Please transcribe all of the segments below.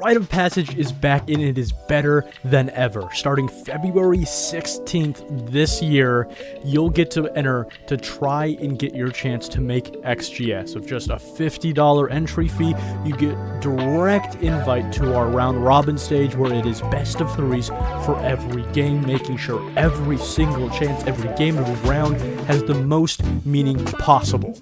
Rite of Passage is back and it is better than ever. Starting February 16th this year, you'll get to enter to try and get your chance to make XGS. With just a $50 entry fee, you get direct invite to our round robin stage where it is best of threes for every game, making sure every single chance, every game, every round has the most meaning possible.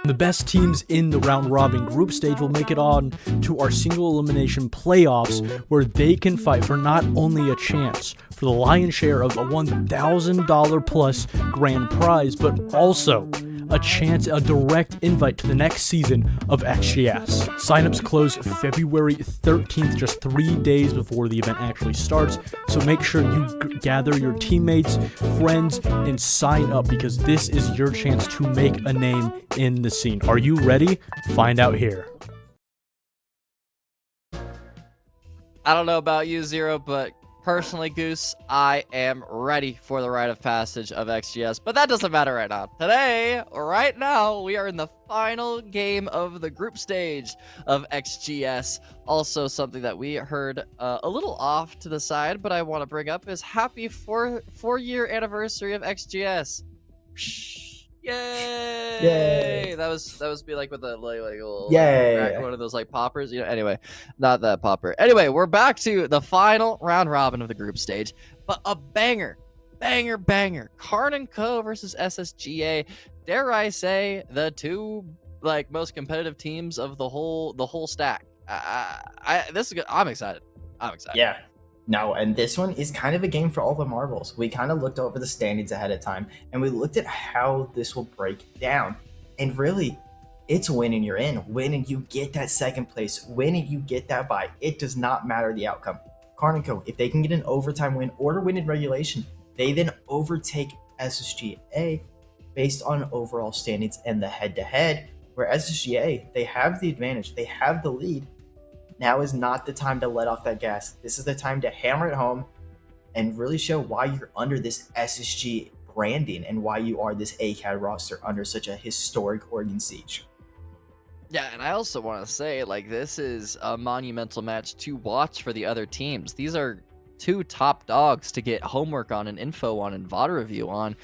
The best teams in the round robin group stage will make it on to our single elimination playoffs, where they can fight for not only a chance for the lion's share of a $1,000 plus grand prize, but also a chance, a direct invite to the next season of XGS. Signups close February 13th, just 3 days before the event actually starts, so make sure you gather your teammates, friends, and sign up, because this is your chance to make a name in the scene. Are you ready? Find out here. I don't know about you, Zero, but personally, Goose, I am ready for the rite of passage of XGS, but that doesn't matter right now. Today, right now, we are in the final game of the group stage of XGS. Also, something that we heard a little off to the side, but I want to bring up is happy four-year anniversary of XGS. Yay! Yay! That was be like with a like a little Yay! one of those like poppers, you know. Anyway, not that popper. Anyway, we're back to the final round robin of the group stage, but a banger. Karn and Co versus SSGA. Dare I say the two like most competitive teams of the whole stack. This is good. I'm excited. Yeah. No, and this one is kind of a game for all the marbles. We kind of looked over the standings ahead of time, and we looked at how this will break down. And really, it's winning you're in. Winning you get that second place. Winning you get that bye. It does not matter the outcome. Karn & Co, if they can get an overtime win or win in regulation, they then overtake SSGA based on overall standings and the head-to-head, where SSGA, they have the advantage. They have the lead. Now is not the time to let off that gas. This is the time to hammer it home and really show why you're under this SSG branding and why you are this ACAD roster under such a historic Oregon siege. Yeah, and I also want to say, like, this is a monumental match to watch for the other teams. These are two top dogs to get homework on and info on and VOD review on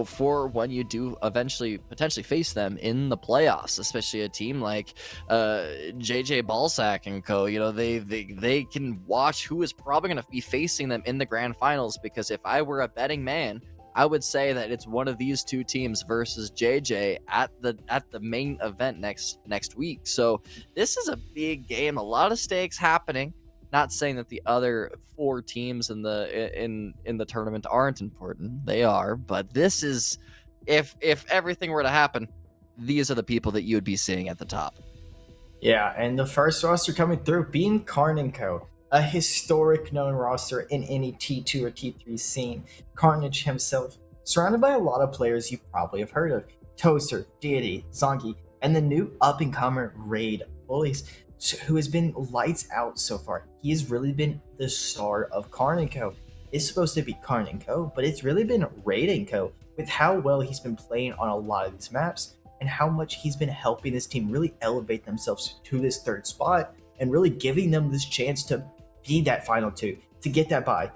for when you do eventually potentially face them in the playoffs, especially a team like JJ Ballsack and Co. You know, they can watch who is probably going to be facing them in the grand finals, because if I were a betting man, I would say that it's one of these two teams versus JJ at the main event next week. So this is a big game, a lot of stakes happening. Not saying that the other four teams in the tournament aren't important. They are, but this is, if everything were to happen, these are the people that you would be seeing at the top. Yeah, and the first roster coming through being Karn & Co, a historic known roster in any T2 or T3 scene. Carnage himself, surrounded by a lot of players you probably have heard of: Toaster, Deity, Zonky, and the new up-and-comer Raid Bullies, who has been lights out so far. He has really been the star of Karn & Co. It's supposed to be Karn & Co, but it's really been Raid & Co, with how well he's been playing on a lot of these maps and how much he's been helping this team really elevate themselves to this third spot and really giving them this chance to be that final two, to get that bye,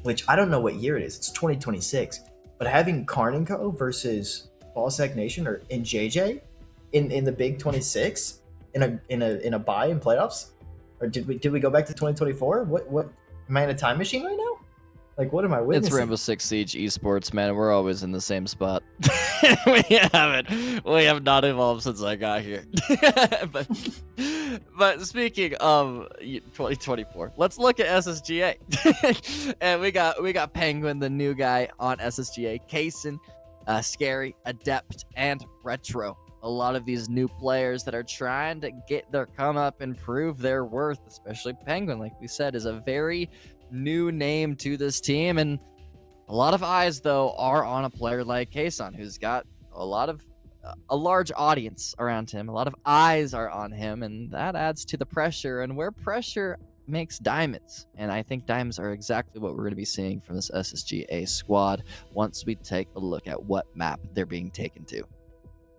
which I don't know what year it is. It's 2026, but having Karn & Co versus Ballsack Nation or in JJ in the Big 26 in a bye in playoffs, or did we go back to 2024? What am I in a time machine right now? Like, what am I witnessing? It's Rainbow Six Siege esports, man. We're always in the same spot. We have not evolved since I got here. but speaking of 2024, let's look at SSGA. And we got Penguin, the new guy on SSGA, Kaysen, Scary, Adept, and Retro. A lot of these new players that are trying to get their come up and prove their worth, especially Penguin, like we said, is a very new name to this team. And a lot of eyes, though, are on a player like Kaysen, who's got a large audience around him. A lot of eyes are on him, and that adds to the pressure, and where pressure makes diamonds. And I think diamonds are exactly what we're going to be seeing from this SSGA squad once we take a look at what map they're being taken to.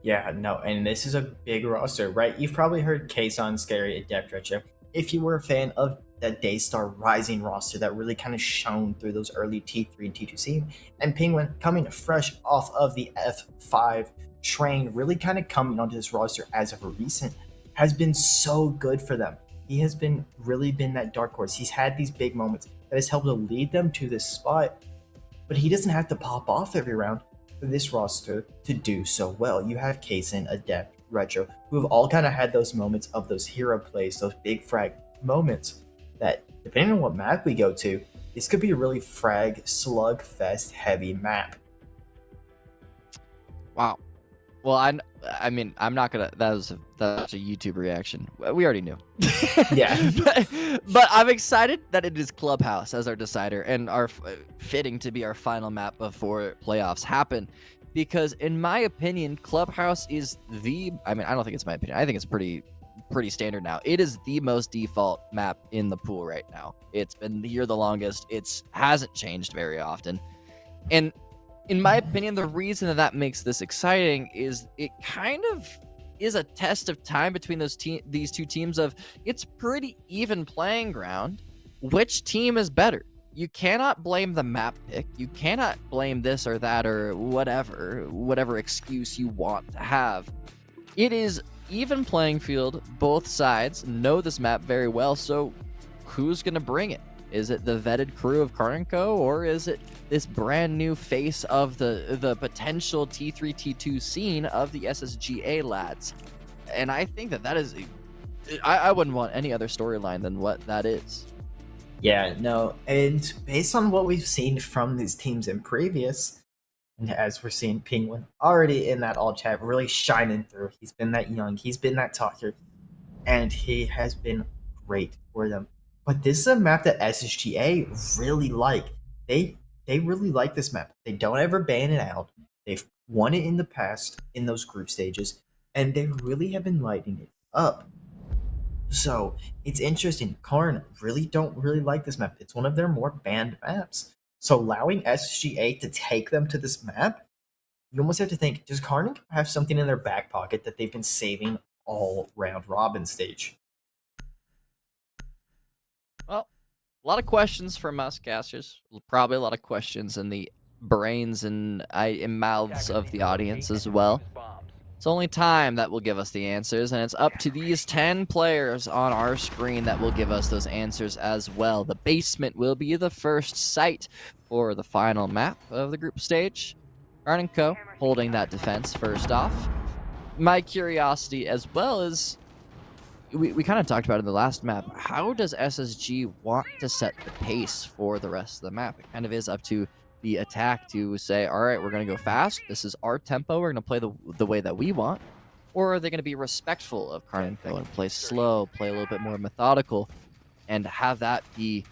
Yeah, no, and this is a big roster, right? You've probably heard Kazon, Scary, Adept, Retro. If you were a fan of that Daystar Rising roster that really kind of shone through those early T3 and T2 scene, and Penguin coming fresh off of the F5 train, really kind of coming onto this roster as of recent, has been so good for them. He has been really been that dark horse. He's had these big moments that has helped to lead them to this spot, but he doesn't have to pop off every round for this roster to do so well. You have Kaysen, Adept, Retro, who have all kind of had those moments of those hero plays, those big frag moments that, depending on what map we go to, this could be a really frag, slugfest heavy map. Wow. Well, I mean, I'm not gonna. That was a YouTube reaction. We already knew. Yeah. but I'm excited that it is Clubhouse as our decider and our fitting to be our final map before playoffs happen, because in my opinion, Clubhouse is the. I mean, I don't think it's my opinion. I think it's pretty standard now. It is the most default map in the pool right now. It's been here the longest. It's hasn't changed very often, and in my opinion, the reason that makes this exciting is it kind of is a test of time between these two teams of it's pretty even playing ground. Which team is better? You cannot blame the map pick. You cannot blame this or that or whatever excuse you want to have. It is even playing field. Both sides know this map very well, so who's going to bring it? Is it the vetted crew of Karn, or is it this brand new face of the potential T3, T2 scene of the SSGA lads? And I think that is, I wouldn't want any other storyline than what that is. Yeah, no, and based on what we've seen from these teams in previous, and as we're seeing Penguin already in that all chat, really shining through. He's been that young, he's been that talker, and he has been great for them. But this is a map that SSGA really like. They really like this map. They don't ever ban it out. They've won it in the past in those group stages, and they really have been lighting it up. So it's interesting. Karn don't really like this map. It's one of their more banned maps. So allowing SSGA to take them to this map, you almost have to think, does Karn have something in their back pocket that they've been saving all round robin stage? Well, a lot of questions from us casters. Probably a lot of questions in the brains and mouths of the audience as well. It's only time that will give us the answers, and it's up to these 10 players on our screen that will give us those answers as well. The basement will be the first site for the final map of the group stage. Karn & Co. holding that defense first off. My curiosity as well is, we kind of talked about it in the last map, how does SSG want to set the pace for the rest of the map? It kind of is up to the attack to say, all right, we're going to go fast. This is our tempo. We're going to play the way that we want. Or are they going to be respectful of Karn & Co. and play slow, play a little bit more methodical, and have that be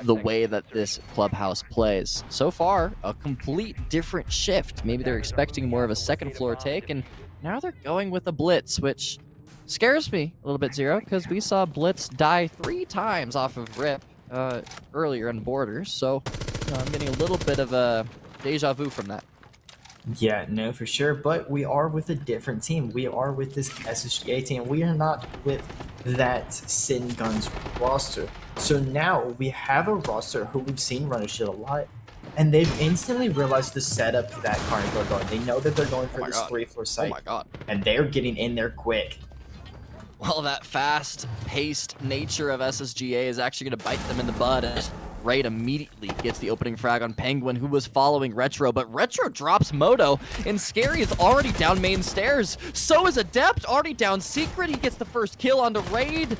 the way that this clubhouse plays? So far, a complete different shift. Maybe they're expecting more of a second floor take, and now they're going with a blitz, which scares me a little bit, Zero, because we saw Blitz die 3 times off of Rip earlier in Borders, so I'm getting a little bit of a deja vu from that. Yeah, no, for sure. But we are with a different team. We are with this SSGA team. We are not with that Sin Guns roster. So now we have a roster who we've seen run a shit a lot, and they've instantly realized the setup that Karn are going. They know that they're going for this 3-floor site. Oh my god. And they're getting in there quick. Well, that fast-paced nature of SSGA is actually going to bite them in the butt, and Raid immediately gets the opening frag on Penguin, who was following Retro, but Retro drops Moto, and Scary is already down main stairs. So is Adept, already down Secret. He gets the first kill onto Raid.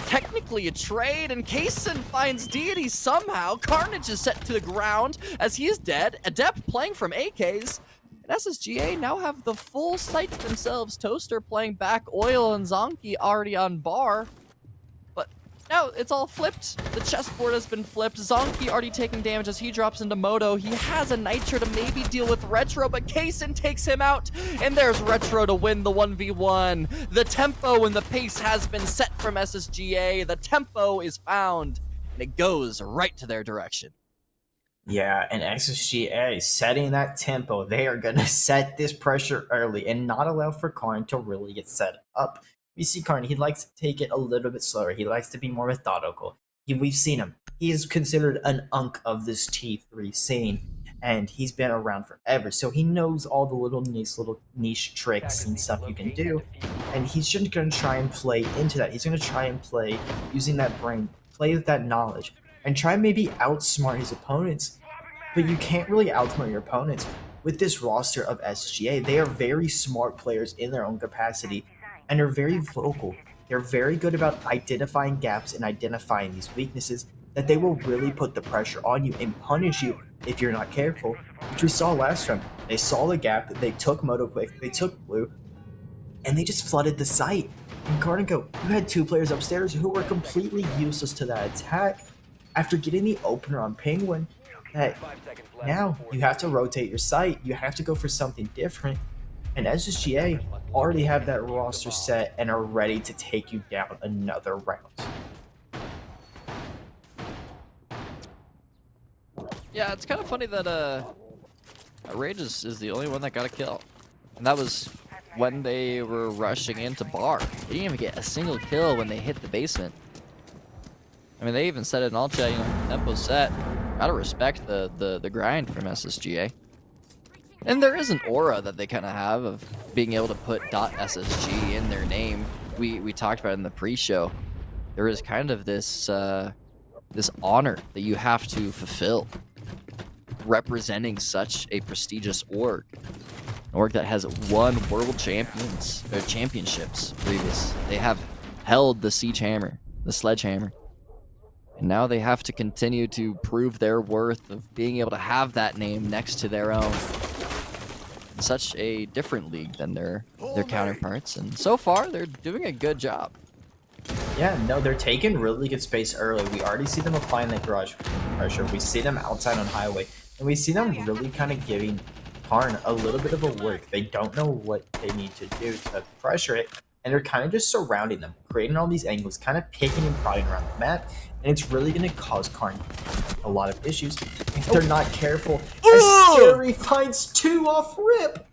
Technically a trade, and Kaysen finds Deity somehow. Carnage is set to the ground as he is dead. Adept playing from AKs. And SSGA now have the full site to themselves. Toaster playing back Oil and Zonky already on bar. But now it's all flipped. The chessboard has been flipped. Zonky already taking damage as he drops into Moto. He has a Nitro to maybe deal with Retro, but Kaysen takes him out. And there's Retro to win the 1v1. The tempo and the pace has been set from SSGA. The tempo is found, and it goes right to their direction. Yeah, and XGA setting that tempo. They are going to set this pressure early and not allow for Karn to really get set up. We see Karn, he likes to take it a little bit slower. He likes to be more methodical. We've seen him. He is considered an unk of this T3 scene, and he's been around forever. So he knows all the little niche tricks and stuff you can do. And he's just going to try and play into that. He's going to try and play using that brain, play with that knowledge, and try and maybe outsmart his opponents. But you can't really outsmart your opponents with this roster of SGA. They are very smart players in their own capacity and are very vocal. They're very good about identifying gaps and identifying these weaknesses that they will really put the pressure on you and punish you if you're not careful, which we saw last time. They saw the gap, they took Moto Quick, they took Blue, and they just flooded the site. And Carnico, you had two players upstairs who were completely useless to that attack after getting the opener on Penguin. That now you have to rotate your site. You have to go for something different. And SSGA already have that roster set and are ready to take you down another round. Yeah, it's kind of funny that Rage is the only one that got a kill. And that was when they were rushing into bar. They didn't even get a single kill when they hit the basement. I mean, they even said it in all chat, you know, tempo set. Gotta respect the grind from SSGA. And there is an aura that they kind of have of being able to put .SSG in their name. We talked about it in the pre-show. There is kind of this this honor that you have to fulfill, representing such a prestigious org. An org that has won world championships previous. They have held the Siege Hammer, the Sledgehammer. And now they have to continue to prove their worth of being able to have that name next to their own. In such a different league than their counterparts. And so far, they're doing a good job. Yeah, no, they're taking really good space early. We already see them applying that garage pressure. We see them outside on highway. And we see them really kind of giving Karn a little bit of a work. They don't know what they need to do to pressure it. And they're kind of just surrounding them, creating all these angles, kind of picking and prodding around the map. And it's really going to cause Karn a lot of issues if they're not careful. As Scary finds two off rip.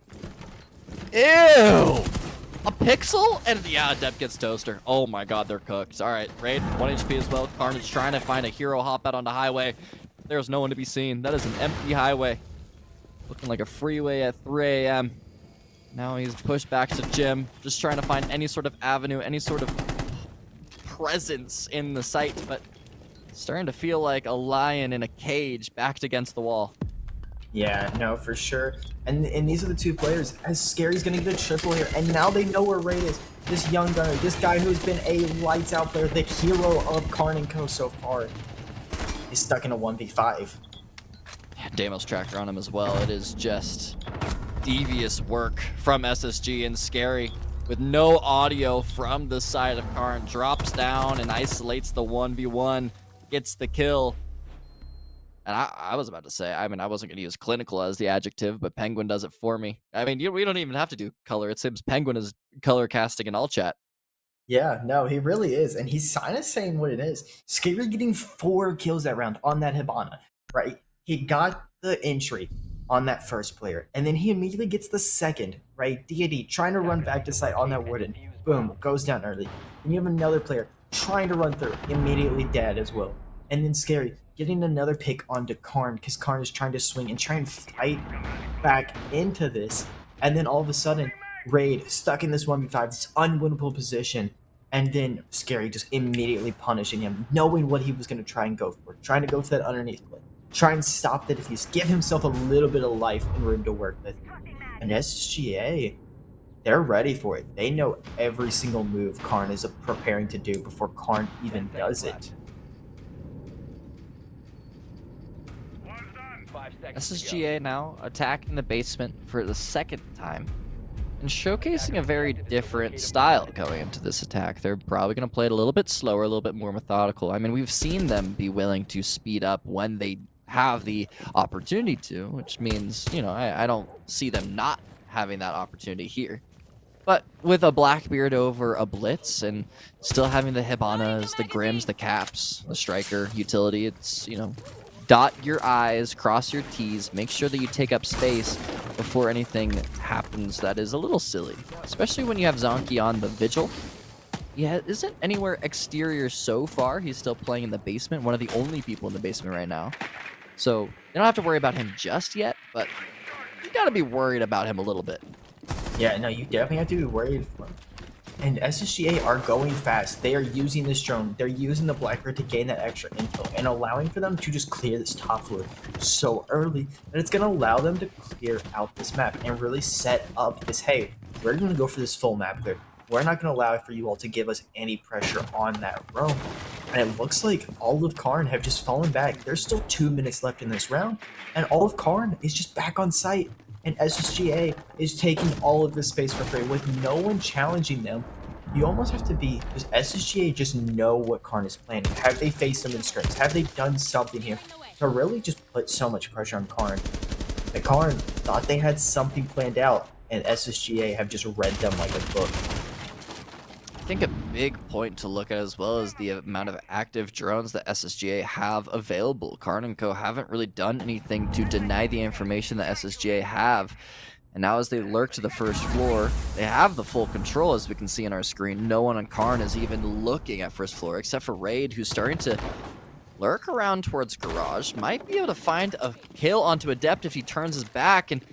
Ew! A pixel? And yeah, Dep gets toaster. Oh my god, they're cooked. Alright, Raid, 1 HP as well. Karn is trying to find a hero hop out on the highway. There's no one to be seen. That is an empty highway. Looking like a freeway at 3 a.m. Now he's pushed back to Jim, just trying to find any sort of avenue, any sort of presence in the site, but starting to feel like a lion in a cage backed against the wall. Yeah, no, for sure. And these are the two players. As Scary's gonna get a triple here, and now they know where Raid is. This young gunner, this guy who's been a lights out player, the hero of Karn and Co so far, is stuck in a 1v5. Yeah, Deimos tracker on him as well. It is just devious work from SSG, and Scary, with no audio from the side of Karn, drops down and isolates the 1v1, gets the kill. And I was about to say, I mean, I wasn't going to use clinical as the adjective, but Penguin does it for me. I mean, we don't even have to do color. It seems Penguin is color casting in all chat. Yeah, no, he really is. And he's kind of saying what it is. Scary getting 4 kills that round on that Hibana, right? He got the entry on that first player, and then he immediately gets the second, right? Deity trying to run back to site on that Warden. Boom, goes down early. Then you have another player trying to run through, immediately dead as well. And then Scary getting another pick onto Karn, because Karn is trying to swing and try and fight back into this. And then all of a sudden, Raid stuck in this 1v5, this unwinnable position. And then Scary just immediately punishing him, knowing what he was going to try and go for. Trying to go for that underneath play. Try and stop that defuse. Give himself a little bit of life and room to work with. And SGA, they're ready for it. They know every single move Karn is preparing to do before Karn even does it. SSGA now attacking the basement for the second time and showcasing a very different style going into this attack. They're probably going to play it a little bit slower, a little bit more methodical. I mean, we've seen them be willing to speed up when they have the opportunity to, which means, you know, I don't see them not having that opportunity here. But with a Blackbeard over a Blitz and still having the Hibanas, the Grims, the Caps, the Striker utility, it's, you know, dot your I's, cross your T's, make sure that you take up space before anything happens that is a little silly. Especially when you have Zonky on the Vigil. Yeah, isn't anywhere exterior so far. He's still playing in the basement, one of the only people in the basement right now. So you don't have to worry about him just yet, but you gotta be worried about him a little bit. Yeah, no, you definitely have to be worried for him. And SSGA are going fast. They are using this drone. They're using the Blackbird to gain that extra info and allowing for them to just clear this top floor so early that it's going to allow them to clear out this map and really set up this, hey, we're going to go for this full map clear. We're not going to allow for you all to give us any pressure on that roam. And it looks like all of Karn have just fallen back. There's still 2 minutes left in this round, and all of Karn is just back on site. And SSGA is taking all of this space for free with no one challenging them. You almost have to be, does SSGA just know what Karn is planning? Have they faced them in scrims? Have they done something here to really just put so much pressure on Karn? And Karn thought they had something planned out, and SSGA have just read them like a book. I think a big point to look at as well is the amount of active drones that SSGA have available. Karn and Co haven't really done anything to deny the information that SSGA have. And now as they lurk to the first floor, they have the full control, as we can see on our screen. No one on Karn is even looking at first floor, except for Raid, who's starting to lurk around towards garage. Might be able to find a kill onto Adept if he turns his back, and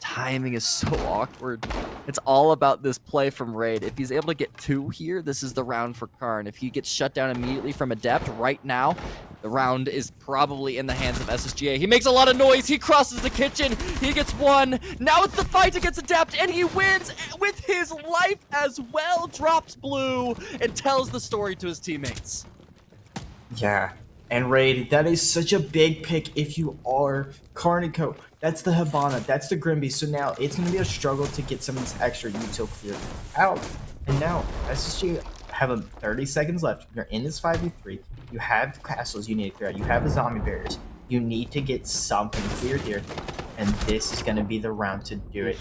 timing is so awkward. It's all about this play from Raid. If he's able to get 2 here, this is the round for Karn. If he gets shut down immediately from Adept right now, the round is probably in the hands of SSGA. He makes a lot of noise. He crosses the kitchen. He gets 1. Now it's the fight against Adept, and he wins with his life as well. Drops blue and tells the story to his teammates. Yeah, and Raid, that is such a big pick if you are Karn and Co. That's the Hibana, that's the Grimby. So now it's going to be a struggle to get some of this extra util cleared out. And now SSG have 30 seconds left. You're in this 5v3. You have the castles you need to clear out. You have the zombie barriers. You need to get something cleared here. And this is going to be the round to do it.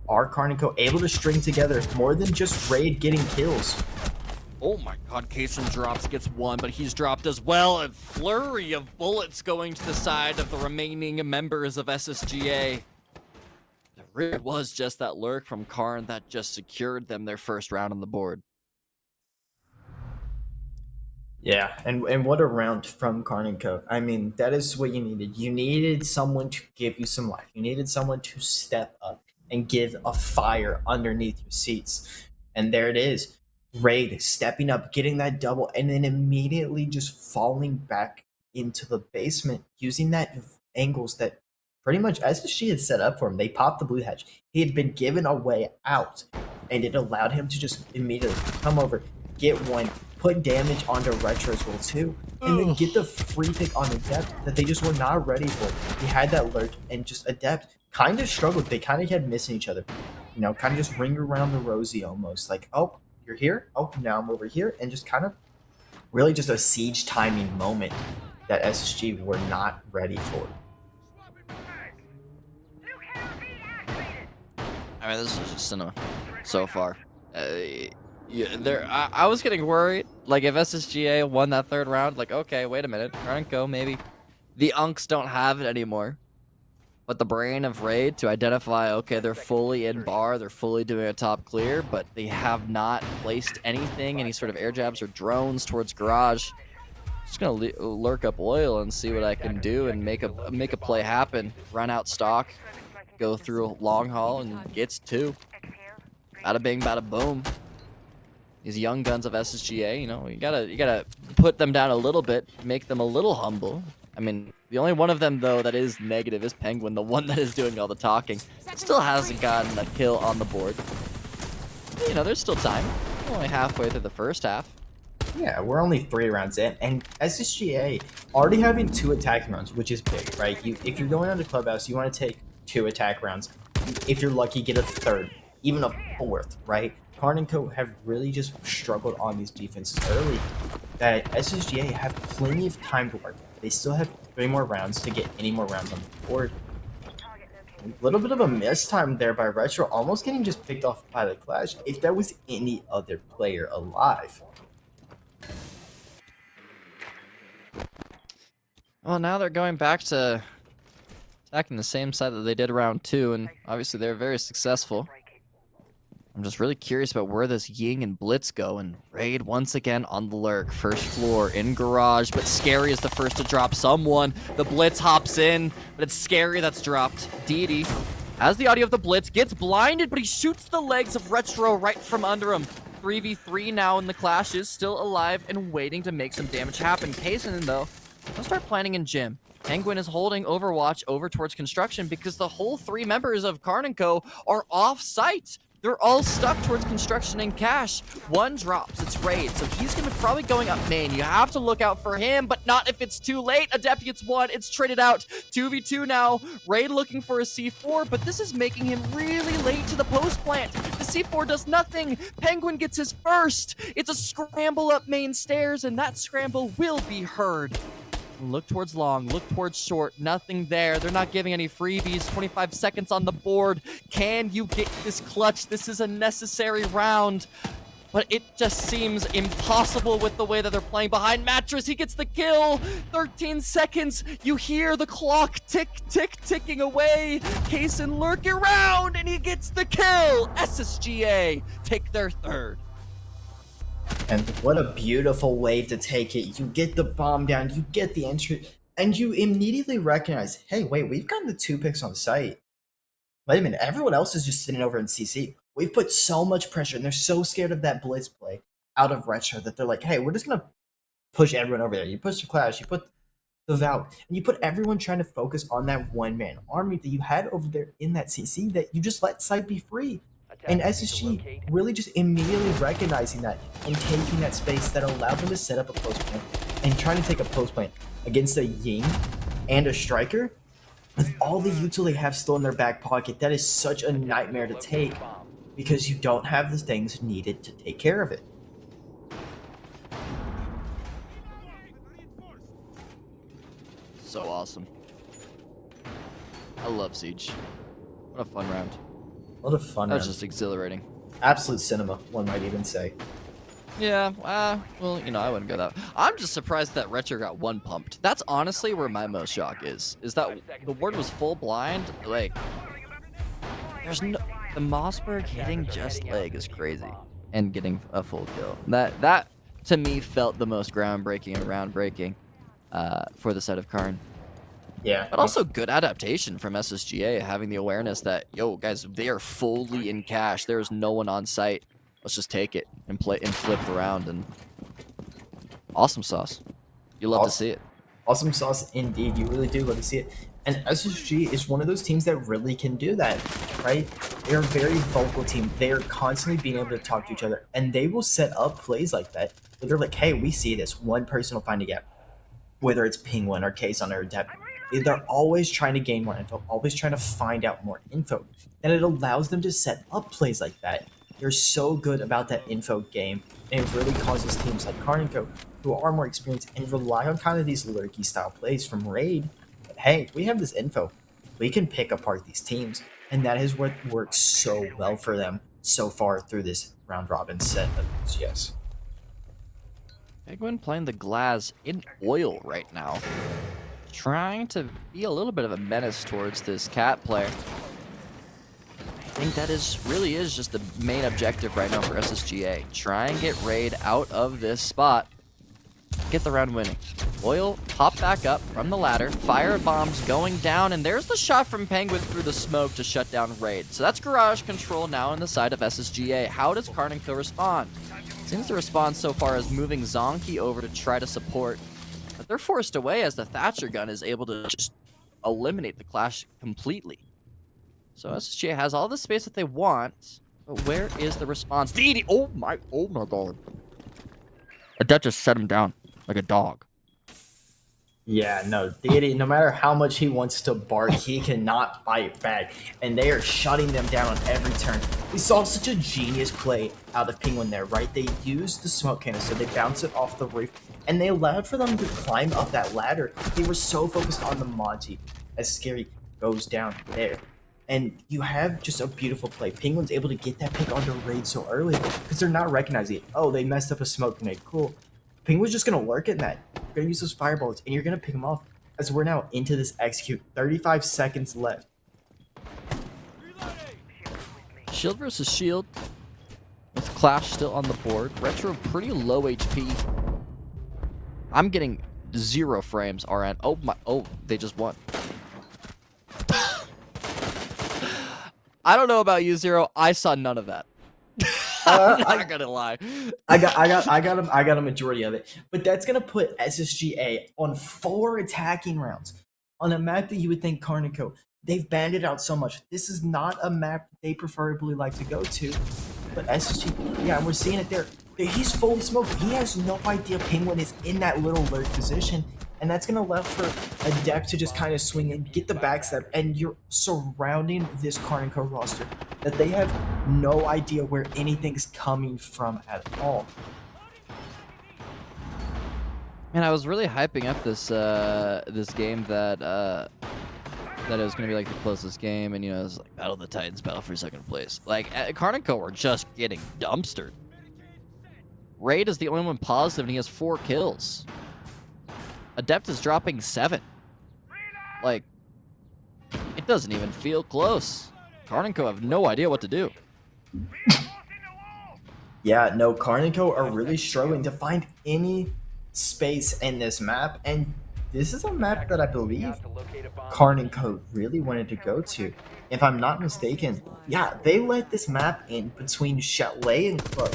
Are Karn and Co able to string together more than just Raid getting kills? Oh my god, Kason drops, gets 1, but he's dropped as well. A flurry of bullets going to the side of the remaining members of SSGA. It really was just that lurk from Karn that just secured them their first round on the board. Yeah, and what a round from Karn and Co. I mean, that is what you needed. You needed someone to give you some life. You needed someone to step up and give a fire underneath your seats. And there it is. Raid stepping up, getting that double, and then immediately just falling back into the basement, using that angles that pretty much SSG had set up for him. They popped the blue hatch. He had been given a way out, and it allowed him to just immediately come over, get 1, put damage onto Retro as well too, and then get the free pick on Adept that they just were not ready for. He had that lurk, and just Adept kind of struggled. They kind of kept missing each other, you know, kind of just ring around the rosy almost, like, oh, you're here, oh, now I'm over here, and just kind of really just a siege timing moment that SSG were not ready for. I mean, this is just cinema so far. Yeah, I was getting worried. Like, if SSGA won that 3rd round, like, okay, wait a minute, Karn and Co, maybe. The Unks don't have it anymore. But the brain of Raid to identify, okay, they're fully in bar, they're fully doing a top clear, but they have not placed anything, any sort of air jabs or drones towards garage. Just gonna lurk up oil and see what I can do and make a play happen. Run out stock, go through long haul, and gets 2. Bada bing, bada boom. These young guns of SSGA, you know, you gotta put them down a little bit, make them a little humble. I mean, the only one of them, though, that is negative is Penguin, the one that is doing all the talking. Still hasn't gotten a kill on the board. You know, there's still time. We're only halfway through the first half. Yeah, we're only 3 rounds in, and SSGA already having 2 attack rounds, which is big, right? If you're going on to Clubhouse, you want to take 2 attack rounds. If you're lucky, get a 3rd, even a 4th, right? Karn and Co have really just struggled on these defenses early, that SSGA have plenty of time to work. They still have 3 more rounds to get any more rounds on the board. A little bit of a miss time there by Retro, almost getting just picked off by the Clash if that was any other player alive. Well, now they're going back to attacking the same side that they did round 2, and obviously they're very successful. I'm just really curious about where this Ying and Blitz go, and Raid once again on the lurk. First floor in garage, but Scary is the first to drop someone. The Blitz hops in, but it's Scary that's dropped. Deity has the audio of the Blitz, gets blinded, but he shoots the legs of Retro right from under him. 3v3 now, and the Clash is still alive and waiting to make some damage happen. Kaysen, though, will start planning in gym. Penguin is holding Overwatch over towards construction because the whole 3 members of Karn & Co. are off-site. They're all stuck towards construction and cash. One drops, it's Raid, so he's gonna probably going up main. You have to look out for him, but not if it's too late. Adept gets 1, it's traded out. 2v2 now. Raid looking for a C4, but this is making him really late to the post plant. The C4 does nothing. Penguin gets his first. It's a scramble up main stairs, and that scramble will be heard. Look towards long, look towards short, nothing there. They're not giving any freebies. 25 seconds on the board. Can you get this clutch? This is a necessary round, but it just seems impossible with the way that they're playing. Behind Mattress, he gets the kill. 13 seconds. You hear the clock tick, tick, ticking away. Kaysen lurk around, and he gets the kill. SSGA take their 3rd. And what a beautiful way to take it. You get the bomb down, you get the entry, and you immediately recognize, hey, wait, we've gotten the 2 picks on site. Wait a minute, everyone else is just sitting over in CC. We've put so much pressure, and they're so scared of that Blitz play out of Retro that they're like, hey, we're just going to push everyone over there. You push the Clash, you put the Valve, and you put everyone trying to focus on that one-man army that you had over there in that CC that you just let site be free. And SSG really just immediately recognizing that and taking that space that allowed them to set up a post plant and trying to take a post plant against a Ying and a Striker with all the util they have still in their back pocket. That is such a nightmare to take because you don't have the things needed to take care of it. So awesome. I love Siege. What a fun round. What a fun That was round. just exhilarating. Absolute cinema, one might even say. Yeah, well, you know, I wouldn't go that. I'm just surprised that Retro got 1 pumped. That's honestly where my most shock is that the ward was full blind. Like, there's no... The Mossberg hitting just leg is crazy. And getting a full kill. That to me, felt the most groundbreaking and round-breaking for the side of Karn. Yeah. But also good adaptation from SSGA, having the awareness that, yo, guys, they are fully in cash. There's no one on site. Let's just take it and play and flip around. And awesome sauce. You love to see it. Awesome sauce indeed. You really do love to see it. And SSG is one of those teams that really can do that, right? They're a very vocal team. They are constantly being able to talk to each other. And they will set up plays like that where they're like, hey, we see this. One person will find a gap. Whether it's Penguin or Kaysen or Adept. They're always trying to gain more info, always trying to find out more info. And it allows them to set up plays like that. They're so good about that info game. And it really causes teams like Karn & Co., who are more experienced and rely on kind of these lurky style plays from Raid. But hey, we have this info. We can pick apart these teams. And that is what works so well for them so far through this round robin set of XGS. Penguin playing the Glass in oil right now. Trying to be a little bit of a menace towards this Cat player. I think that really is just the main objective right now for SSGA. Try and get Raid out of this spot. Get the round winning. Oil pop back up from the ladder. Fire bombs going down, and there's the shot from Penguin through the smoke to shut down Raid. So that's garage control now on the side of SSGA. How does Karn & Co. respond? Seems the response so far is moving Zonky over to try to support. But they're forced away as the Thatcher gun is able to just eliminate the Clash completely. So SSG has all the space that they want, but where is the response? DD! Oh my god. Adept just set him down like a dog. Yeah, no, Deity, no matter how much he wants to bark, he cannot bite back. And they are shutting them down on every turn. We saw such a genius play out of Penguin there, right? They used the smoke canister, they bounced it off the roof, and they allowed for them to climb up that ladder. They were so focused on the Monty as Scary goes down there. And you have just a beautiful play. Penguin's able to get that pick onto Raid so early because they're not recognizing it. Oh, they messed up a smoke grenade. Cool. Penguin's just going to lurk in that. You're going to use those fireballs, and you're going to pick them off. as we're now into this execute. 35 seconds left. Shield versus shield. With Clash still on the board. Retro pretty low HP. I'm getting 0 frames, RN. Oh my, oh, they just won. I don't know about you, Zero. I saw none of that. I'm not gonna lie. I got a majority of it. But that's gonna put SSGA on 4 attacking rounds on a map that you would think Karn. They've banned it out so much. This is not a map they preferably like to go to. But SSG, yeah, we're seeing it there. He's fully smoked. He has no idea Penguin is in that little lurk position. And that's going to allow for Adept to just kind of swing and get the backstep. And you're surrounding this Karn roster that they have no idea where anything's coming from at all. Man, I was really hyping up this this game that it was gonna be like the closest game, and you know, it was like Battle of the Titans, battle for second place. Like Karn were just getting dumpstered. Raid is the only one positive, and he has 4 kills. Adept is dropping 7. Like, it doesn't even feel close. Karn have no idea what to do. Yeah, no, Karn are really struggling to find any space in this map, and this is a map that I believe Karn really wanted to go to. If I'm not mistaken, yeah, they let this map in between Chalet and Club.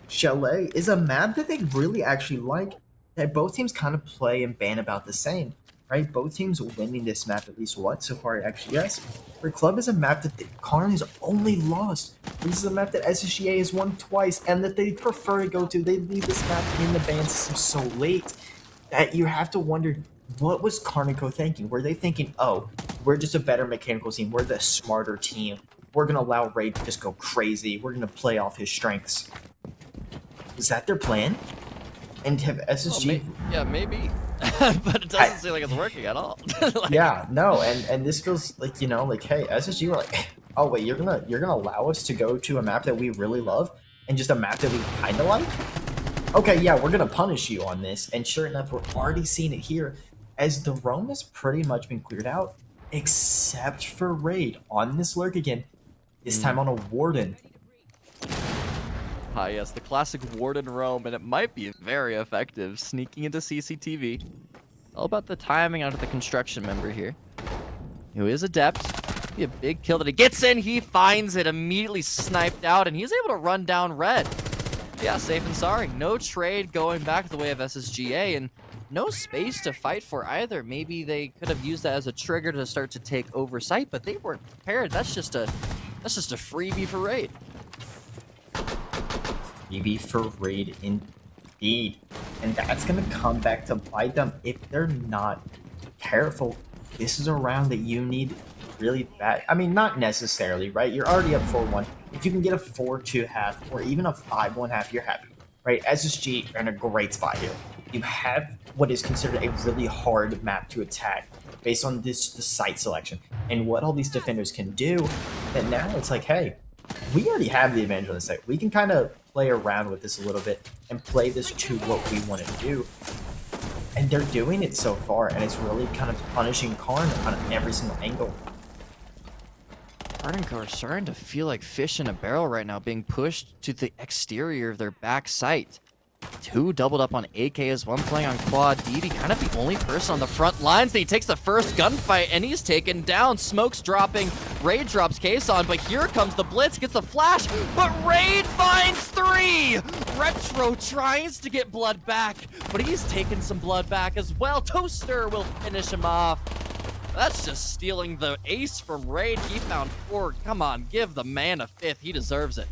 Chalet is a map that they really actually like, that both teams kind of play and ban about the same, right? Both teams winning this map at least once so far at XGS. For Club is a map that Karn has only lost. This is a map that SSGA has won twice and that they prefer to go to. They leave this map in the ban system so late that you have to wonder, what was Karn thinking? Were they thinking, oh, we're just a better mechanical team, we're the smarter team, we're going to allow Raid to just go crazy, we're going to play off his strengths? Is that their plan? And have SSG... yeah, maybe. But it doesn't seem like it's working at all. Like, yeah, no, and this feels like, you know, like, hey, SSG were like, oh wait, you're gonna allow us to go to a map that we really love and just a map that we kind of like? Okay, yeah, we're gonna punish you on this. And sure enough, we're already seeing it here, as the roam has pretty much been cleared out, except for Raid on this lurk again, this time on a Warden. Ah, yes, the classic Warden roam, and it might be very effective, sneaking into CCTV. All about the timing out of the construction member here, who is Adept. Be a big kill that he gets in, he finds it, immediately sniped out, and he's able to run down Red. Yeah, safe and sorry. No trade going back the way of SSGA, and no space to fight for either. Maybe they could have used that as a trigger to start to take oversight, but they weren't prepared. That's just a freebie for Raid. Maybe for Raid indeed. And that's going to come back to bite them if they're not careful. This is a round that you need really bad. I mean, not necessarily, right? You're already up 4-1. If you can get a 4-2 half or even a 5-1 half, you're happy, right? SSG are in a great spot here. You have what is considered a really hard map to attack based on the site selection and what all these defenders can do. And now it's like, hey, we already have the advantage on the site. We can kind of play around with this a little bit and play this to what we want to do. And they're doing it so far, and it's really kind of punishing Karn on every single angle. Karn are starting to feel like fish in a barrel right now, being pushed to the exterior of their back site. 2 doubled up on AK as one playing on Quad. DD kind of the only person on the front lines. He takes the first gunfight and he's taken down. Smoke's dropping. Raid drops Case on, but here comes the Blitz, gets the flash, but Raid finds 3! Retro tries to get blood back, but he's taken some blood back as well. Toaster will finish him off. That's just stealing the ace from Raid. He found 4. Come on, give the man a 5th. He deserves it.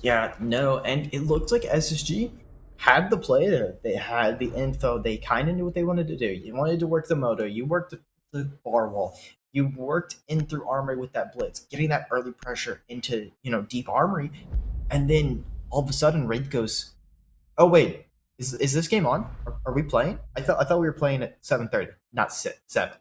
Yeah, no, and it looked like SSG had the play there. They had the info. They kind of knew what they wanted to do. You wanted to work the moto. You worked the bar wall. You worked in through armory with that blitz, getting that early pressure into, you know, deep armory. And then all of a sudden, Raid goes, oh, wait, is this game on? Are we playing? I thought we were playing at 7:30, not 7.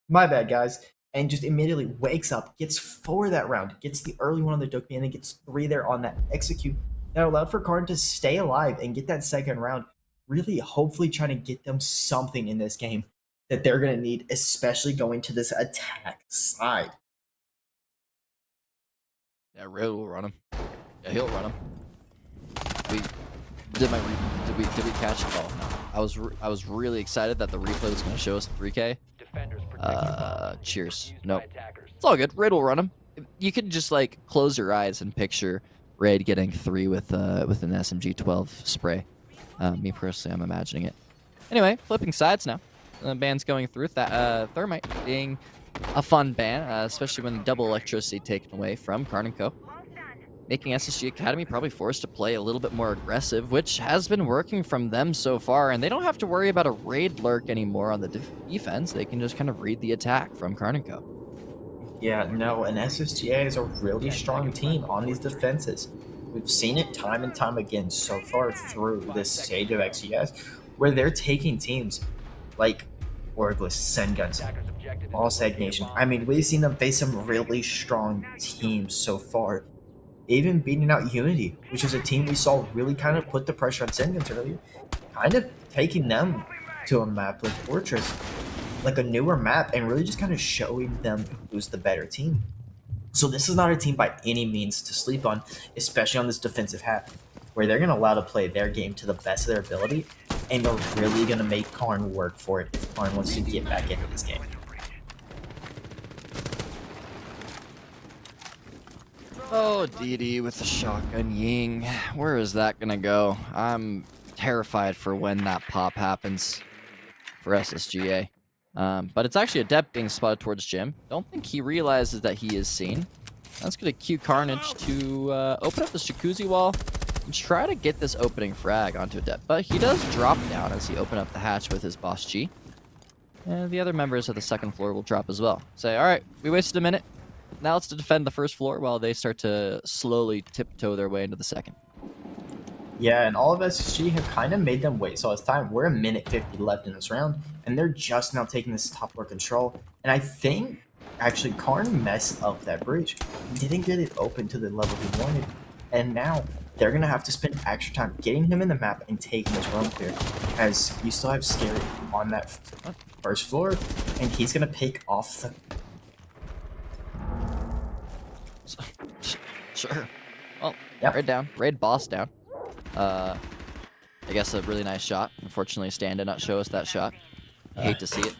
My bad, guys. And just immediately wakes up, gets 4 that round, gets the early one on the Dokkan, and then gets 3 there on that execute. That allowed for Karn to stay alive and get that second round, really hopefully trying to get them something in this game. that they're going to need, especially going to this attack side. Yeah, Red will run him. Yeah, he'll run him. We did my did we catch the ball? No. I was really excited that the replay was going to show us 3K. Cheers. Nope. It's all good. Raid will run him. You can just like close your eyes and picture Raid getting 3 with an SMG 12 spray. Me personally, I'm imagining it. Anyway, flipping sides now. The ban's going through. Thermite being a fun ban, especially when double electricity taken away from Karn & Co. Making SSG Academy probably forced to play a little bit more aggressive, which has been working from them so far, and they don't have to worry about a raid lurk anymore on the defense. They can just kind of read the attack from Karn & Co. Yeah, no, and SSGA is a really strong team on these defenses. We've seen it time and time again so far through this stage of XGS, where they're taking teams like Orgless, Senguns, All Stagnation. I mean, we've seen them face some really strong teams so far. Even beating out Unity, which is a team we saw really kind of put the pressure on Senguns earlier, kind of taking them to a map like Fortress, like a newer map, and really just kind of showing them who's the better team. So this is not a team by any means to sleep on, especially on this defensive half, where they're going to allow to play their game to the best of their ability, and they're really going to make Karn work for it if Karn wants to get back into this game. Oh, DD with the shotgun Ying. Where is that gonna go? I'm terrified for when that pop happens for SSGA. But it's actually a Adept being spotted towards Jim. Don't think he realizes that he is seen. That's gonna cue Carnage to open up the jacuzzi wall and try to get this opening frag onto Adept. But he does drop down as he opens up the hatch with his boss G. And the other members of the second floor will drop as well. Say, alright, we wasted a minute. Now it's to defend the first floor while they start to slowly tiptoe their way into the second. Yeah, and all of SSG have kind of made them wait. So it's time. We're a minute 50 left in this round, and they're just now taking this top floor control. And I think, actually, Karn messed up that bridge. He didn't get it open to the level he wanted. And now they're going to have to spend extra time getting him in the map and taking this room clear. As you still have Scary on that first floor, and he's going to pick off the... Sure. Well, Yep. Raid down. Raid boss down. I guess a really nice shot. Unfortunately, Stan did not show us that shot. I hate to see it.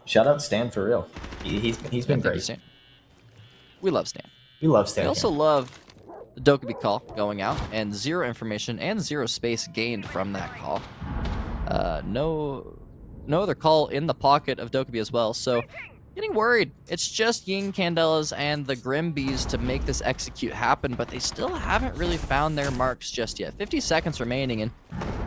Shout out Stan for real. He's been great. Stan. We love Stan. We love Stan. We also love the Dokkaebi call going out and 0 information and 0 space gained from that call. No other call in the pocket of Dokkaebi as well, so getting worried. It's just Ying Candelas and the Grimbees to make this execute happen, but they still haven't really found their marks just yet. 50 seconds remaining, and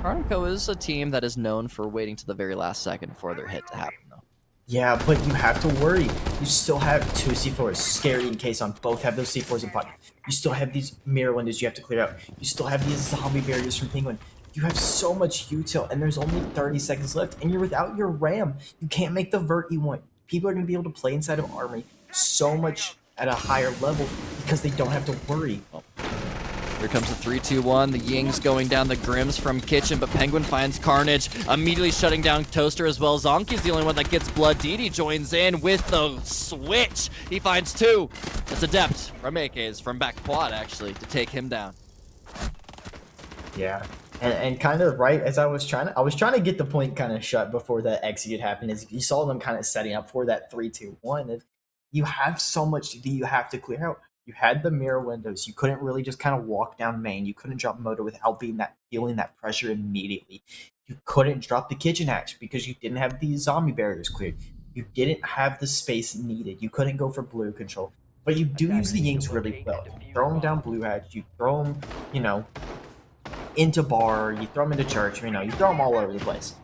Karn & Co is a team that is known for waiting to the very last second for their hit to happen, though. Yeah, but you have to worry. You still have 2 C4s, Scary and Case on both have those C4s in pocket. You still have these mirror windows you have to clear out. You still have these zombie barriers from Penguin. You have so much util, and there's only 30 seconds left, and you're without your RAM. You can't make the vert you want. People are going to be able to play inside of Armory so much at a higher level because they don't have to worry. Oh. Here comes the 3-2-1. The Ying's going down the Grims from Kitchen, but Penguin finds Carnage, immediately shutting down Toaster as well. Zonky's the only one that gets blood. DD joins in with the switch. He finds 2. It's Adept from AKs, from back quad, actually, to take him down. Yeah. And kind of right as I was trying to get the point kind of shut before the execute happened, is you saw them kind of setting up for that 3-2-1. You have so much that you have to clear out. You had the mirror windows. You couldn't really just kind of walk down main. You couldn't drop motor without feeling that pressure immediately. You couldn't drop the kitchen hatch because you didn't have these zombie barriers cleared. You didn't have the space needed. You couldn't go for blue control. But you do use the Yings really well. You throw them down blue hatch. You throw them, into bar, you throw them into church, you throw them all over the place.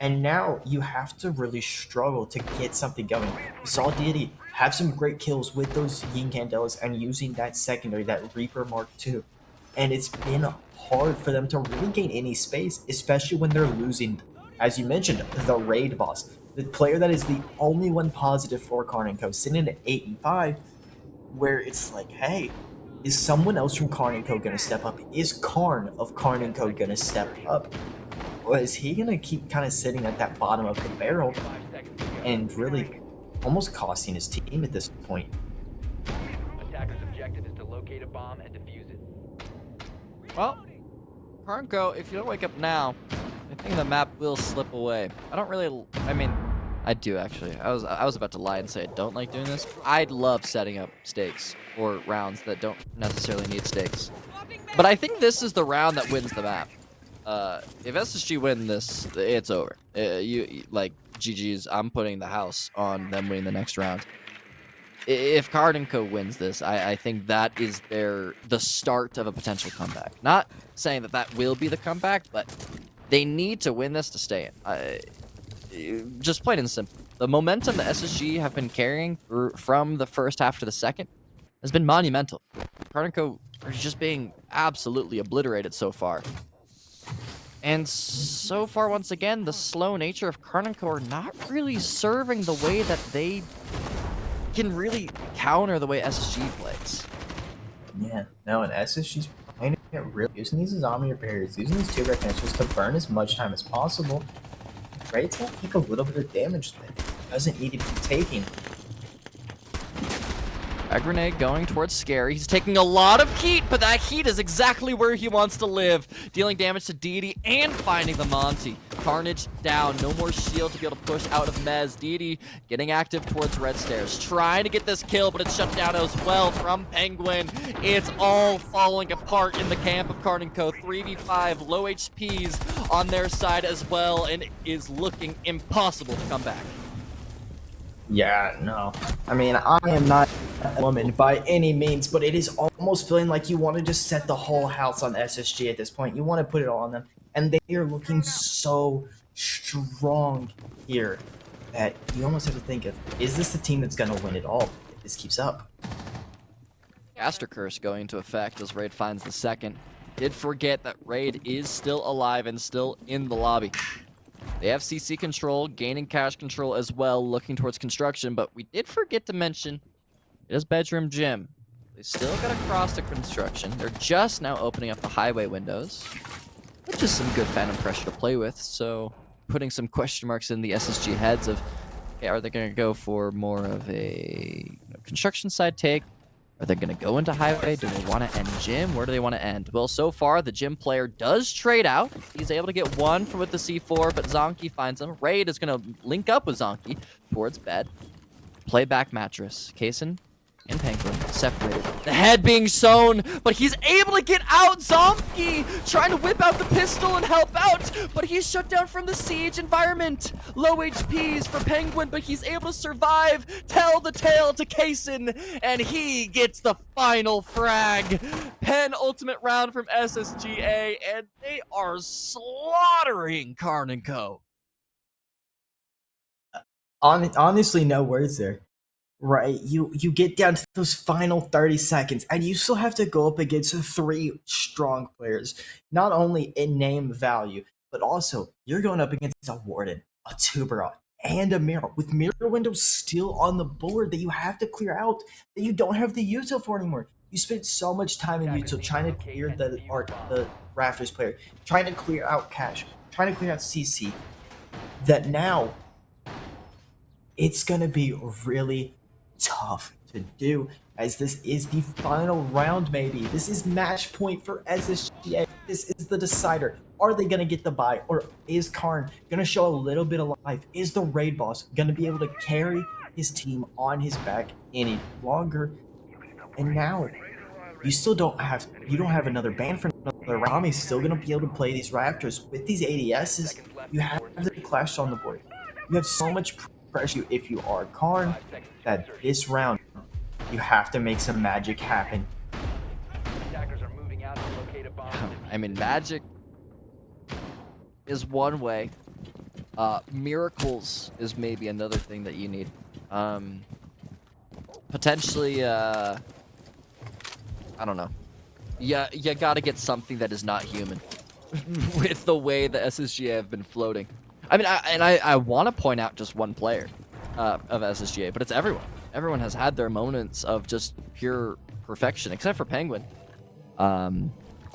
And now you have to really struggle to get something going. We saw Deity have some great kills with those Ying Candelas and using that secondary, that Reaper Mark II. And it's been hard for them to really gain any space, especially when they're losing, as you mentioned, the raid boss. The player that is the only one positive for Karn & Co. sitting at 8-5, where it's like, hey, is someone else from Karn & Co. going to step up? Is Karn of Karn & Co. going to step up? Or is he gonna keep kind of sitting at that bottom of the barrel and really almost costing his team at this point? Attacker's objective is to locate a bomb and defuse it. Well, Karnko, if you don't wake up now, I think the map will slip away. I don't really, I mean, I do actually. I was about to lie and say I don't like doing this. I'd love setting up stakes or rounds that don't necessarily need stakes. But I think this is the round that wins the map. If SSG win this, it's over. Like GG's. I'm putting the house on them winning the next round. If Karn and Co wins this, I think that is the start of a potential comeback. Not saying that will be the comeback, but they need to win this to stay in. Just plain and simple. The momentum that SSG have been carrying from the first half to the second has been monumental. Karn and Co are just being absolutely obliterated so far. And so far, once again, the slow nature of Karn and Co are not really serving the way that they can really counter the way SSG plays. Yeah, no, and SSG's playing it really, using these zombie repairs, using these 2 rectangles to burn as much time as possible. Raid's gonna take a little bit of damage that it doesn't need to be taking. A grenade going towards Scary. He's taking a lot of heat, but that heat is exactly where he wants to live. Dealing damage to Deity and finding the Monty. Carnage down. No more shield to be able to push out of Mez. Deity getting active towards Red Stairs. Trying to get this kill, but it's shut down as well from Penguin. It's all falling apart in the camp of Karn & Co. 3v5, low HPs on their side as well, and it is looking impossible to come back. Yeah, no. I mean, I am not a woman by any means, but it is almost feeling like you want to just set the whole house on SSG at this point. You want to put it all on them. And they are looking so strong here that you almost have to think of, is this the team that's going to win it all if this keeps up? Caster Curse going into effect as Raid finds the second. Did forget that Raid is still alive and still in the lobby. They have CC control, gaining cash control as well, looking towards construction, but we did forget to mention it is bedroom gym. They still got to cross to construction. They're just now opening up the highway windows, which is some good phantom pressure to play with, so putting some question marks in the SSG heads of, hey, are they going to go for more of a construction side take? Are they going to go into highway? Do they want to end gym? Where do they want to end? Well, so far, the gym player does trade out. He's able to get one with the C4, but Zonky finds him. Raid is going to link up with Zonky towards bed. Playback mattress. Kaysen and Penguin separated. The head being sewn, but he's able to get out. Zonky trying to whip out the pistol and help out, but he's shut down from the siege environment. Low HPs for Penguin, but he's able to survive. Tell the tale to Kaysen, and he gets the final frag. Penultimate round from SSGA, and they are slaughtering Karn & Co. Honestly, no words there. Right, you get down to those final 30 seconds, and you still have to go up against 3 strong players, not only in name value, but also you're going up against a Warden, a Tuberon, and a Mirror, with Mirror windows still on the board that you have to clear out, that you don't have the util for anymore. You spent so much time in util trying to clear the Rafters player, trying to clear out Cash, trying to clear out CC, that now it's going to be really tough to do, as this is the final round. Maybe this is match point for SSGA. This is the decider. Are they gonna get the bye, or is Karn gonna show a little bit of life? Is the raid boss gonna be able to carry his team on his back any longer? And now you still don't have another ban for another round. Tommy's still gonna be able to play these Raptors with these ADSs. You have the Clash on the board. You have so much pressure if you are Karn that this round you have to make some magic happen. Attackers are moving out to locate a bomb. I mean, magic is one way. Miracles is maybe another thing that you need. Potentially, I don't know. Yeah, you gotta get something that is not human with the way the SSGA have been floating. I mean, I want to point out just one player of SSGA, but it's everyone. Everyone has had their moments of just pure perfection, except for Penguin.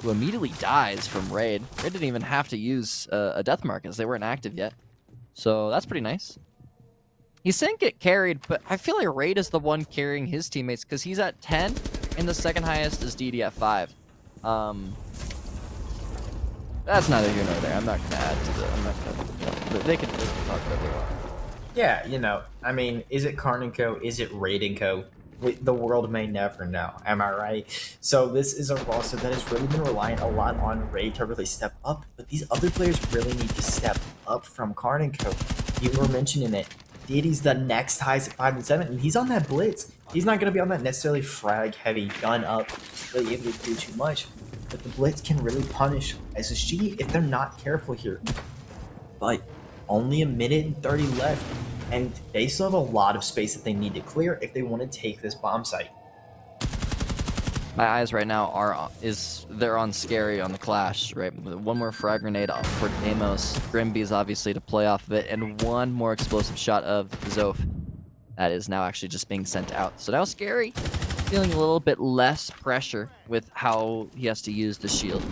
who immediately dies from Raid. Raid didn't even have to use a death mark as they weren't active yet. So that's pretty nice. He's saying get carried, but I feel like Raid is the one carrying his teammates because he's at 10 and the second highest is DD at 5. That's neither here nor there. I'm not gonna add to the. I'm not gonna. They can talk whatever they want. Yeah, I mean, is it Karn & Co? Is it Raid & Co? The world may never know. Am I right? So this is a roster that has really been relying a lot on Raid to really step up, but these other players really need to step up from Karn & Co. You were mentioning it. Diddy's the next highest at 5 and 7, and he's on that blitz. He's not going to be on that necessarily frag heavy gun up, really able to do too much. But the blitz can really punish SSG if they're not careful here. But only a minute and 30 left, and they still have a lot of space that they need to clear if they want to take this bomb site. My eyes right now they're on Scary on the Clash, right? One more frag grenade for Deimos. Grimby's obviously to play off of it, and one more explosive shot of Zof. That is now actually just being sent out. So now Scary feeling a little bit less pressure with how he has to use the shield.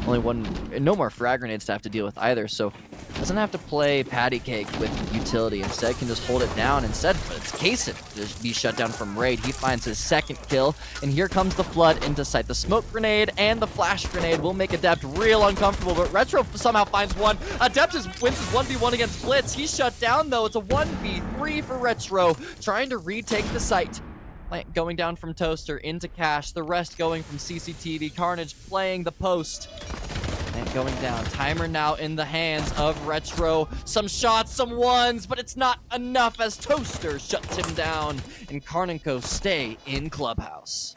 Only one, no more frag grenades to have to deal with either, so doesn't have to play patty cake with utility. Instead can just hold it down instead, but it's Kaysen to be shut down from Raid. He finds his second kill, and here comes the flood into sight. The smoke grenade and the flash grenade will make Adept real uncomfortable, but Retro somehow finds one. Adept wins his 1v1 against Blitz. He's shut down though. It's a 1v3 for Retro, trying to retake the site. Going down from Toaster into Cash, the rest going from CCTV. Carnage playing the post. And going down. Timer now in the hands of Retro. Some shots, some ones, but it's not enough as Toaster shuts him down. And Karn & Co stay in Clubhouse.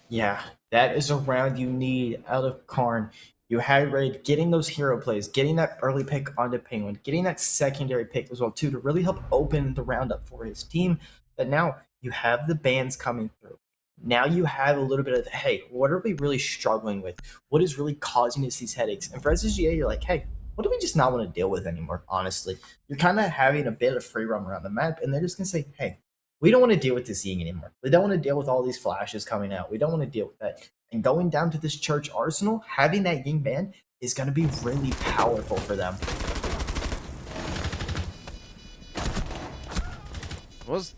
Yeah, that is a round you need out of Karn. You had Raid getting those hero plays, getting that early pick onto Penguin, getting that secondary pick as well too to really help open the round up for his team. But now you have the bans coming through. Now you have a little bit of, hey, what are we really struggling with? What is really causing us these headaches? And for SSGA, you're like, hey, what do we just not want to deal with anymore, honestly? You're kind of having a bit of free roam around the map, and they're just going to say, hey, we don't want to deal with this seeing anymore. We don't want to deal with all these flashes coming out. We don't want to deal with that. And going down to this church arsenal, having that Ying ban is going to be really powerful for them.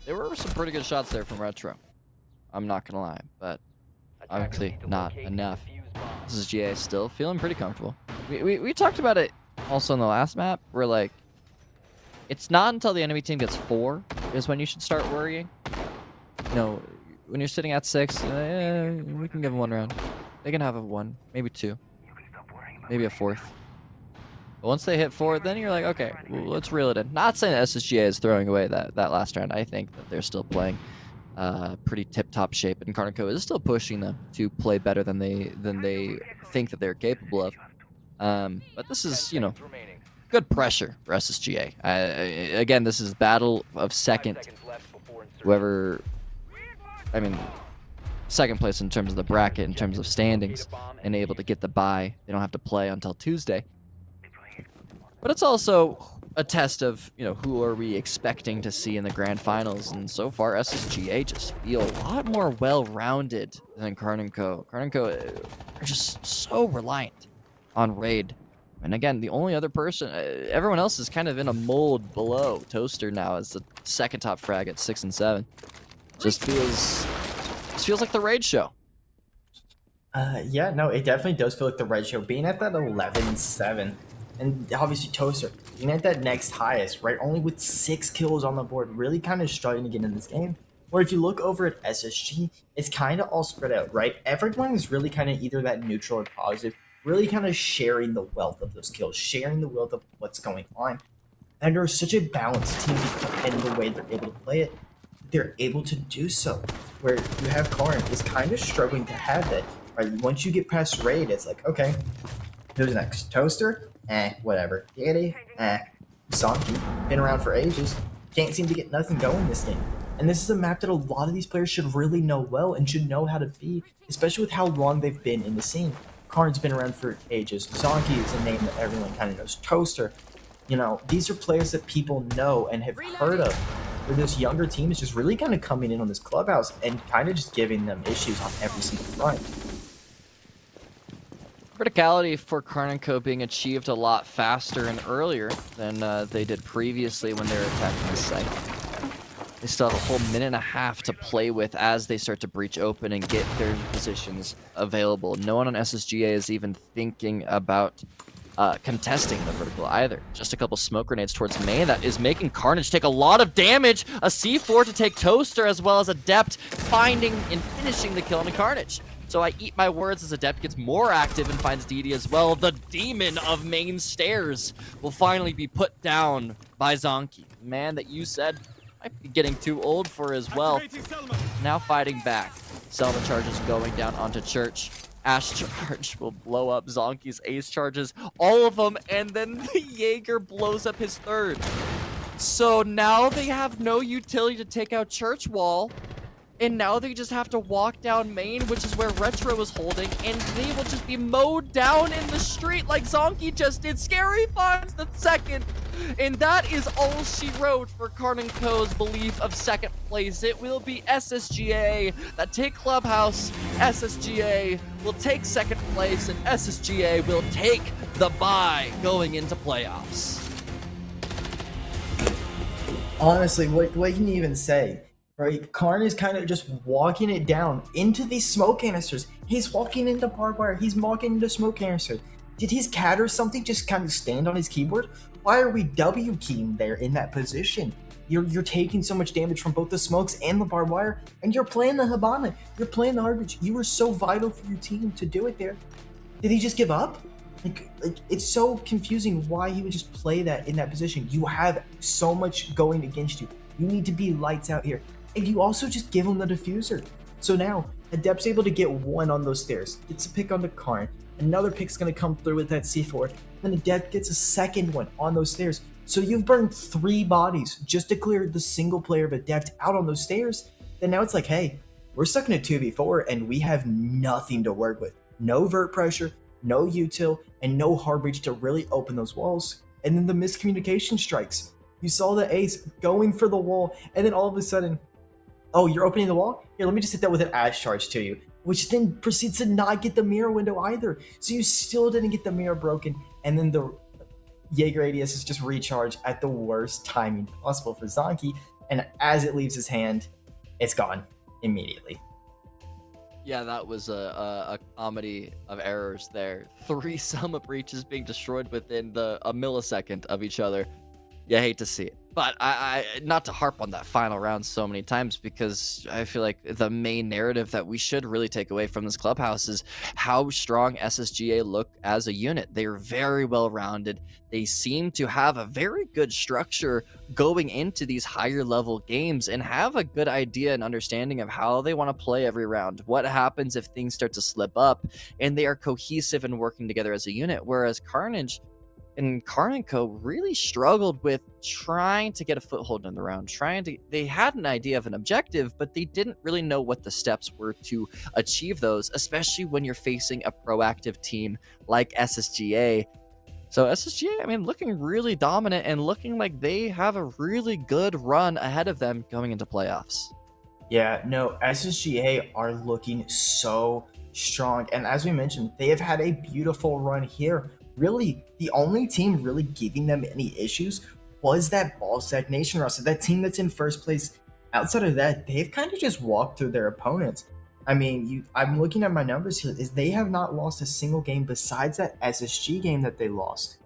There were some pretty good shots there from Retro. I'm not gonna lie, but obviously not enough. This is GA still feeling pretty comfortable. We talked about it also in the last map, where like it's not until the enemy team gets 4 is when you should start worrying. You know, when you're sitting at 6, we can give them 1 round. They can have a 1, maybe 2, maybe a 4th. But once they hit 4, then you're like, okay, well, let's reel it in. Not saying that SSGA is throwing away that last round. I think that they're still playing pretty tip-top shape, and Karn & Co is still pushing them to play better than they think that they're capable of. But this is, you know, good pressure for SSGA. Again, this is battle of second. Whoever, I mean, second place in terms of the bracket, in terms of standings, and able to get the bye. They don't have to play until Tuesday. But it's also a test of, you know, who are we expecting to see in the grand finals, and so far SSGA just feel a lot more well-rounded than Karn & Co. Karn & Co are just so reliant on Raid. And again, the only other person, everyone else is kind of in a mold below. Toaster now is the second top frag at 6 and 7. Just feels like the Raid show. Yeah, no, it definitely does feel like the Red Show. Being at that 11 and 7, and obviously Toaster being at that next highest, right? Only with 6 kills on the board, really kind of struggling to get in this game. Or if you look over at SSG, it's kind of all spread out, right? Everyone is really kind of either that neutral or positive, really kind of sharing the wealth of those kills, sharing the wealth of what's going on. And they're such a balanced team in the way they're able to play it. They're able to do so. Where you have Karn is kind of struggling to have that. Right? Once you get past Raid, it's like, okay, who's next? Toaster? Whatever. Diddy? Zonky. Been around for ages. Can't seem to get nothing going this game. And this is a map that a lot of these players should really know well and should know how to be, especially with how long they've been in the scene. Karn's been around for ages. Zonky is a name that everyone kind of knows. Toaster. You know, these are players that people know and have heard of. Where this younger team is just really kind of coming in on this clubhouse and kind of just giving them issues on every single front. Criticality for Karn and Co being achieved a lot faster and earlier than they did previously when they were attacking the site. They still have a whole minute and a half to play with as they start to breach open and get their positions available. No one on SSGA is even thinking about contesting the vertical either. Just a couple smoke grenades towards main that is making Carnage take a lot of damage. A C4 to take Toaster as well as Adept finding and finishing the kill on the Carnage. So I eat my words as Adept gets more active and finds DD as well. The demon of main stairs will finally be put down by Zonky. Man that you said might be getting too old for as well. Now fighting back. Selma charges going down onto Church. Ash charge will blow up Zonky's ace charges, all of them, and then the Jaeger blows up his third. So now they have no utility to take out Church Wall, and now they just have to walk down main, which is where Retro was holding, and they will just be mowed down in the street like Zonky just did. Scary finds the second, and that is all she wrote for Karn & Co.'s belief of second place. It will be SSGA that take Clubhouse. SSGA will take second place, and SSGA will take the bye going into playoffs. Honestly, what can you even say? Right, Karn is kind of just walking it down into these smoke canisters. He's walking into barbed wire. He's walking into smoke canisters. Did his cat or something just kind of stand on his keyboard? Why are we W keying there in that position? You're taking so much damage from both the smokes and the barbed wire, and you're playing the Habana. You're playing the Harbage. You were so vital for your team to do it there. Did he just give up? Like it's so confusing why he would just play that in that position. You have so much going against you. You need to be lights out here. And you also just give him the diffuser. So now, Adept's able to get one on those stairs. Gets a pick on the Karn. Another pick's going to come through with that C4. Then Adept gets a second one on those stairs. So you've burned 3 bodies just to clear the single player of Adept out on those stairs. Then now it's like, hey, we're stuck in a 2v4 and we have nothing to work with. No vert pressure, no util, and no Harbridge to really open those walls. And then the miscommunication strikes. You saw the ace going for the wall, and then all of a sudden, oh, you're opening the wall? Here, let me just hit that with an Ash charge to you, which then proceeds to not get the mirror window either. So you still didn't get the mirror broken, and then the Jaeger ADS is just recharged at the worst timing possible for Zonky, and as it leaves his hand, it's gone immediately. Yeah, that was a comedy of errors there. 3 Selma breaches being destroyed within a millisecond of each other. You hate to see it. But I not to harp on that final round so many times, because I feel like the main narrative that we should really take away from this clubhouse is how strong SSGA look as a unit. They're very well rounded. They seem to have a very good structure going into these higher level games and have a good idea and understanding of how they want to play every round. What happens if things start to slip up, and they are cohesive and working together as a unit, whereas Carnage and Karn & Co. really struggled with trying to get a foothold in the round, they had an idea of an objective, but they didn't really know what the steps were to achieve those, especially when you're facing a proactive team like SSGA. So SSGA, I mean, looking really dominant and looking like they have a really good run ahead of them going into playoffs. Yeah, no, SSGA are looking so strong. And as we mentioned, they have had a beautiful run here. Really, the only team really giving them any issues was that Ballsack Nation roster, that team that's in first place. Outside of that, they've kind of just walked through their opponents. I mean, I'm looking at my numbers here, is they have not lost a single game besides that SSG game that they lost.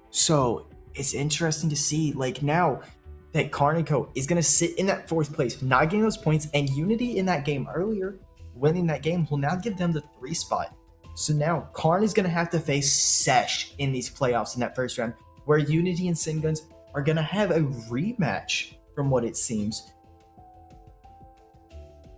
So it's interesting to see, like, now that Karn & Co. is going to sit in that 4th place, not getting those points, and Unity in that game earlier, winning that game, will now give them the 3 spot. So now Karn is going to have to face Sesh in these playoffs in that first round, where Unity and Singuns are going to have a rematch from what it seems.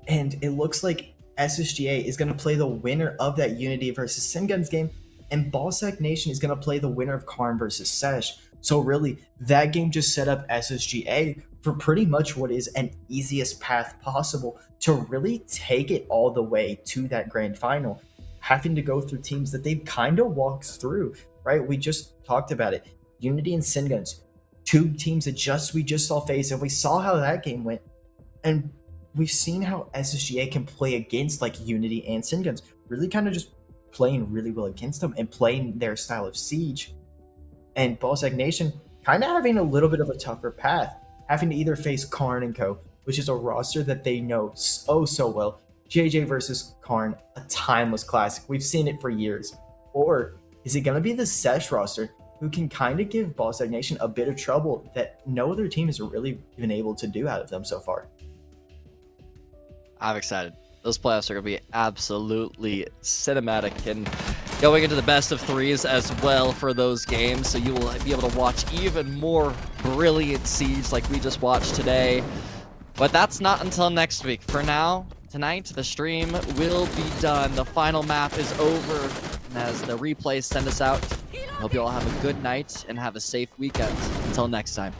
And it looks like SSGA is going to play the winner of that Unity versus Singuns game, and Ballsack Nation is going to play the winner of Karn versus Sesh. So really, that game just set up SSGA for pretty much what is an easiest path possible to really take it all the way to that grand final, having to go through teams that they've kind of walked through, right? We just talked about it. Unity and Singuns, 2 teams that we just saw face, and we saw how that game went. And we've seen how SSGA can play against like Unity and Singuns, really kind of just playing really well against them and playing their style of Siege. And Ballsack Nation kind of having a little bit of a tougher path, having to either face Karn and Co., which is a roster that they know so well. JJ versus Karn, a timeless classic. We've seen it for years. Or is it going to be the Sesh roster who can kind of give Ballsack Nation a bit of trouble that no other team has really been able to do out of them so far? I'm excited. Those playoffs are going to be absolutely cinematic and going into the best of threes as well for those games. So you will be able to watch even more brilliant Siege like we just watched today. But that's not until next week. For now, tonight, the stream will be done. The final map is over. And as the replays send us out, I hope you all have a good night and have a safe weekend. Until next time.